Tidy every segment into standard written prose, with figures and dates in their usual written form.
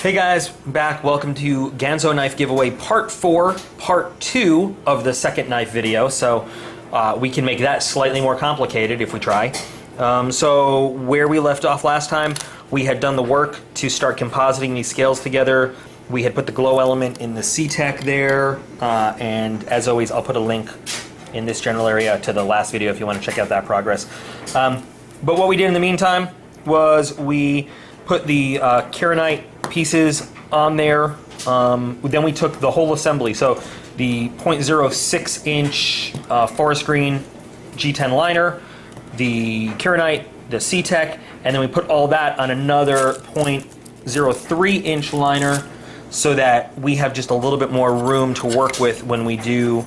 Hey guys, back. Welcome to Ganzo knife giveaway part 4, part 2 of the second knife video. So we can make that slightly more complicated if we try. So where we left off last time, we had done the work to start compositing these scales together. We had put the glow element in the c-tek there, and as always, I'll put a link in this general area to the last video if you want to check out that progress. But what we did in the meantime was we put the Kerahnite pieces on there. Then we took the whole assembly, so the 0.06 inch forest green G10 liner, the Kerahnite, the c-tek, and then we put all that on another 0.03 inch liner so that we have just a little bit more room to work with when we do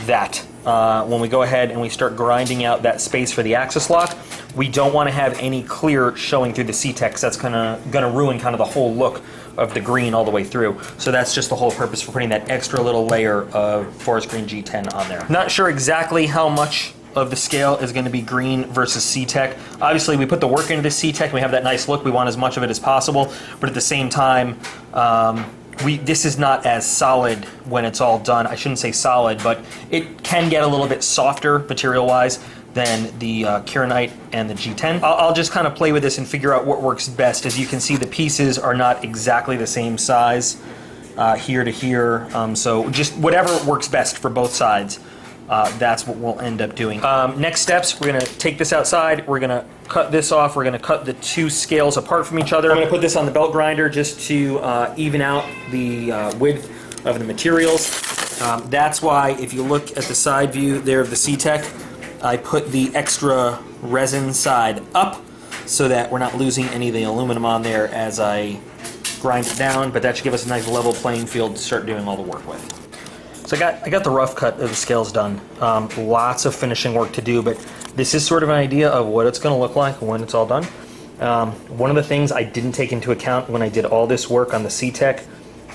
that. When we go ahead and we start grinding out that space for the axis lock, we don't want to have any clear showing through the c-tek, because that's gonna ruin kind of the whole look of the green all the way through. So that's just the whole purpose for putting that extra little layer of forest green G10 on there. Not sure exactly how much of the scale is going to be green versus c-tek. Obviously we put the work into the c-tek and we have that nice look. We want as much of it as possible, but at the same time, this is not as solid when it's all done. I shouldn't say solid, but it can get a little bit softer material-wise than the Kerahnite and the G10. I'll just kind of play with this and figure out what works best. As you can see, the pieces are not exactly the same size here to here, so just whatever works best for both sides, that's what we'll end up doing. Next steps, we're going to take this outside, we're going to cut this off, we're going to cut the two scales apart from each other. I'm going to put this on the belt grinder just to even out the width of the materials. That's why if you look at the side view there of the c-tek, I put the extra resin side up so that we're not losing any of the aluminum on there as I grind it down, but that should give us a nice level playing field to start doing all the work with. So I got the rough cut of the scales done. Lots of finishing work to do, but this is sort of an idea of what it's going to look like when it's all done. One of the things I didn't take into account when I did all this work on the c-tek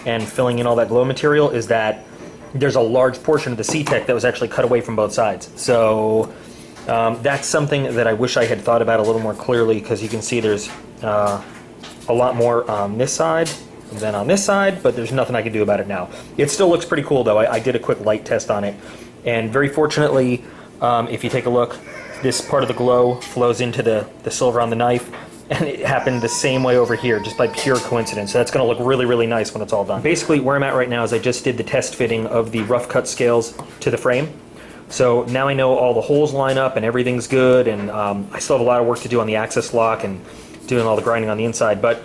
and filling in all that glow material is that there's a large portion of the c-tek that was actually cut away from both sides. So that's something that I wish I had thought about a little more clearly, because you can see there's a lot more on this side than on this side, but there's nothing I can do about it now. It still looks pretty cool though. I did a quick light test on it, and very fortunately, if you take a look, this part of the glow flows into the silver on the knife, and it happened the same way over here, just by pure coincidence. So that's going to look really, really nice when it's all done. Basically, where I'm at right now is I just did the test fitting of the rough cut scales to the frame. So now I know all the holes line up and everything's good, and I still have a lot of work to do on the axis lock and doing all the grinding on the inside. But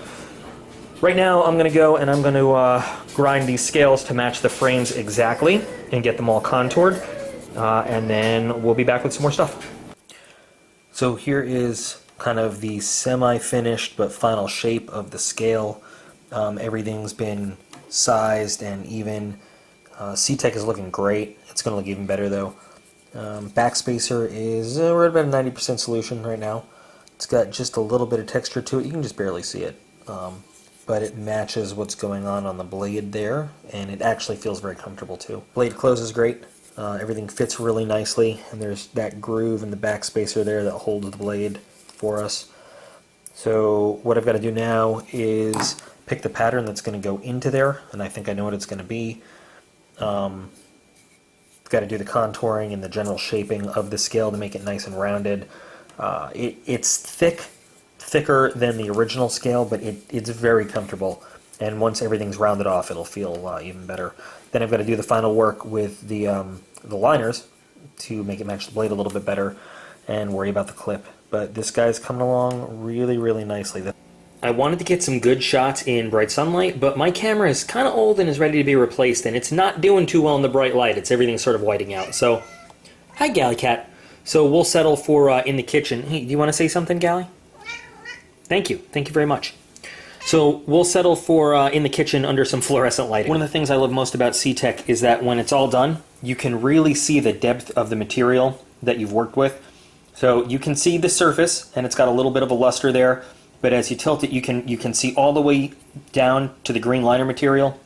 right now I'm going to go and I'm going to grind these scales to match the frames exactly and get them all contoured, and then we'll be back with some more stuff. So here is kind of the semi-finished but final shape of the scale. Everything's been sized and even. c-tek is looking great. It's going to look even better though. Backspacer is we're at about a 90% solution right now. It's got just a little bit of texture to it. You can just barely see it, but it matches what's going on the blade there, and it actually feels very comfortable too. Blade close is great. Everything fits really nicely, and there's that groove in the backspacer there that holds the blade for us. So what I've got to do now is pick the pattern that's going to go into there, and I think I know what it's going to be. Got to do the contouring and the general shaping of the scale to make it nice and rounded. It's thicker than the original scale, but it's very comfortable, and once everything's rounded off, it'll feel even better. Then I've got to do the final work with the liners to make it match the blade a little bit better and worry about the clip. But this guy's coming along really, really nicely. I wanted to get some good shots in bright sunlight, but my camera is kind of old and is ready to be replaced, and it's not doing too well in the bright light. Everything's sort of whiting out. So, hi Galley Cat. So we'll settle for in the kitchen. Hey, do you want to say something, Galley? Thank you. Thank you very much. So we'll settle for in the kitchen under some fluorescent lighting. One of the things I love most about c-tek is that when it's all done, you can really see the depth of the material that you've worked with. So you can see the surface, and it's got a little bit of a luster there, but as you tilt it, you can see all the way down to the green liner material.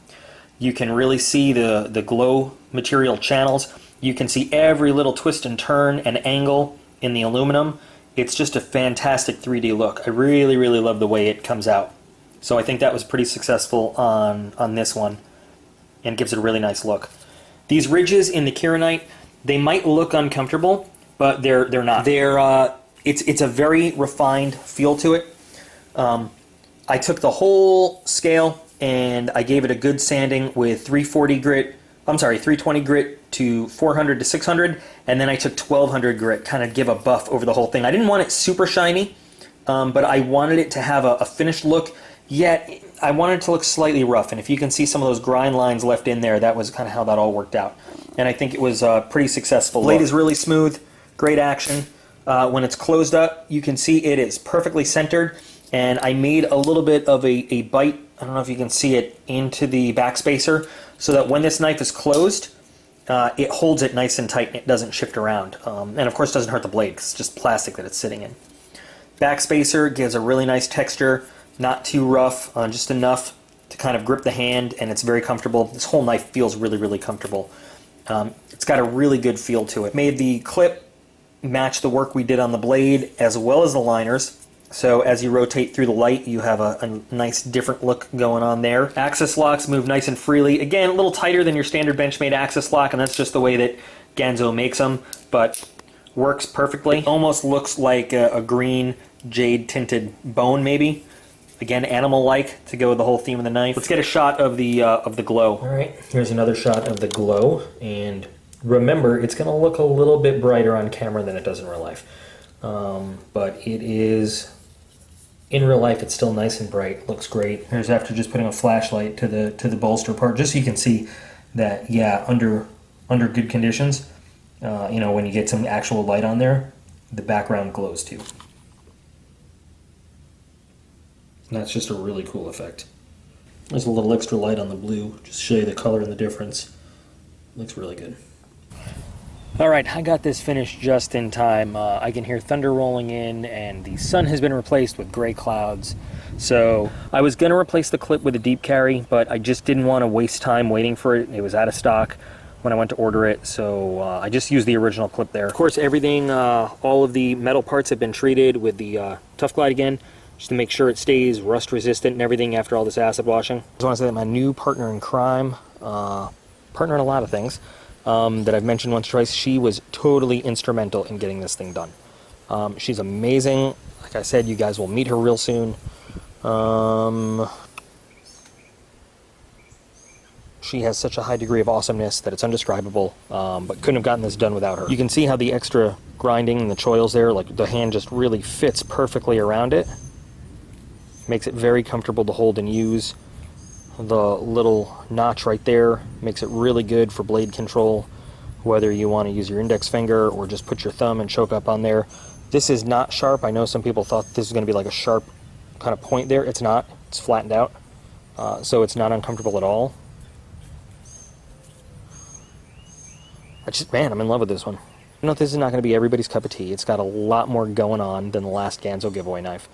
You can really see the glow material channels. You can see every little twist and turn and angle in the aluminum. It's just a fantastic 3D look. I really, really love the way it comes out. So I think that was pretty successful on this one, and gives it a really nice look. These ridges in the Kieranite, they might look uncomfortable, but they're not. It's a very refined feel to it. I took the whole scale and I gave it a good sanding with 320 grit to 400 to 600, and then I took 1200 grit, kind of give a buff over the whole thing. I didn't want it super shiny, but I wanted it to have a finished look, yet I wanted it to look slightly rough, and if you can see some of those grind lines left in there, that was kind of how that all worked out. And I think it was pretty successful. Blade is really smooth, great action. When it's closed up, you can see it is perfectly centered, and I made a little bit of a bite, I don't know if you can see it, into the backspacer, so that when this knife is closed, it holds it nice and tight and it doesn't shift around. And of course doesn't hurt the blade because it's just plastic that it's sitting in. Backspacer gives a really nice texture, not too rough, just enough to kind of grip the hand, and it's very comfortable. This whole knife feels really, really comfortable. It's got a really good feel to it. Made the clip match the work we did on the blade as well as the liners. So as you rotate through the light, you have a nice different look going on there. Axis locks move nice and freely. Again, a little tighter than your standard Benchmade axis lock, and that's just the way that Ganzo makes them, but works perfectly. Almost looks like a green jade tinted bone, maybe. Again, animal-like to go with the whole theme of the knife. Let's get a shot of the glow. All right, here's another shot of the glow, and remember, it's going to look a little bit brighter on camera than it does in real life. But it is, in real life, it's still nice and bright. Looks great. Here's after just putting a flashlight to the bolster part, just so you can see that, yeah, under good conditions, you know, when you get some actual light on there, the background glows too. And that's just a really cool effect. There's a little extra light on the blue, just to show you the color and the difference. Looks really good. All right, I got this finished just in time. I can hear thunder rolling in, and the sun has been replaced with gray clouds. So I was going to replace the clip with a deep carry, but I just didn't want to waste time waiting for it. It was out of stock when I went to order it, so I just used the original clip there. Of course, everything, all of the metal parts have been treated with the Tough Glide again, just to make sure it stays rust resistant and everything after all this acid washing. I just want to say that my new partner in crime, partner in a lot of things, that I've mentioned once or twice, she was totally instrumental in getting this thing done. She's amazing. Like I said, you guys will meet her real soon. She has such a high degree of awesomeness that it's undescribable, but couldn't have gotten this done without her. You can see how the extra grinding and the choils there, like the hand just really fits perfectly around it. Makes it very comfortable to hold and use. The little notch right there makes it really good for blade control, whether you want to use your index finger or just put your thumb and choke up on there. This is not sharp. I know some people thought this was going to be like a sharp kind of point there. It's not. It's flattened out, so it's not uncomfortable at all. Man, I'm in love with this one. I know this is not going to be everybody's cup of tea. It's got a lot more going on than the last Ganzo giveaway knife.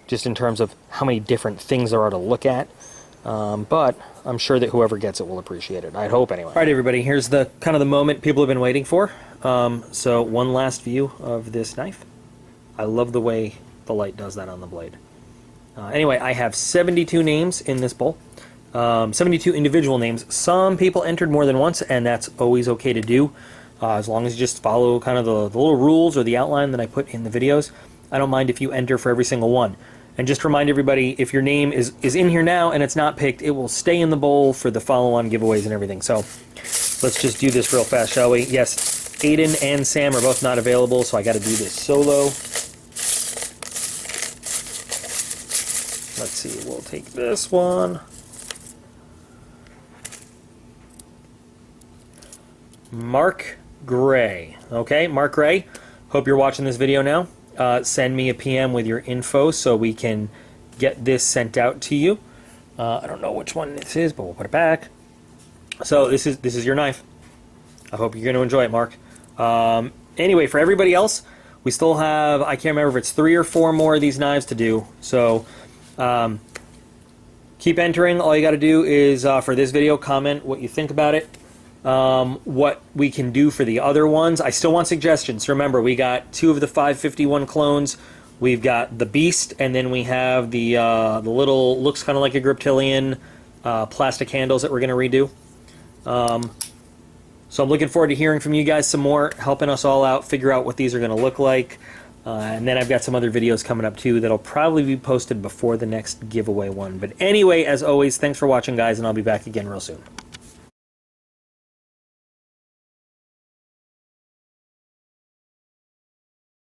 Just in terms of how many different things there are to look at. But I'm sure that whoever gets it will appreciate it. I'd hope anyway. All right, everybody, here's the kind of the moment people have been waiting for. So one last view of this knife. I love the way the light does that on the blade. Anyway, I have 72 names in this bowl. 72 individual names. Some people entered more than once, and that's always okay to do. As long as you just follow kind of the little rules or the outline that I put in the videos. I don't mind if you enter for every single one. And just remind everybody, if your name is in here now and it's not picked, it will stay in the bowl for the follow-on giveaways and everything. So let's just do this real fast, shall we? Yes, Aiden and Sam are both not available, so I got to do this solo. Let's see, we'll take this one. Mark Gray. Okay, Mark Gray, hope you're watching this video now. Send me a PM with your info so we can get this sent out to you. I don't know which one this is, but we'll put it back. So this is your knife. I hope you're going to enjoy it, Mark. Anyway, for everybody else, we still have, I can't remember if it's 3 or 4 more of these knives to do. So keep entering. All you got to do is, for this video, comment what you think about it. What we can do for the other ones. I still want suggestions. Remember, we got 2 of the 551 clones, We've got the Beast, and then we have the little, looks kind of like a Griptilian plastic handles that we're going to redo. So I'm looking forward to hearing from you guys some more, helping us all out, figure out what these are going to look like. And then I've got some other videos coming up too that'll probably be posted before the next giveaway one. But anyway, as always, thanks for watching, guys, and I'll be back again real soon.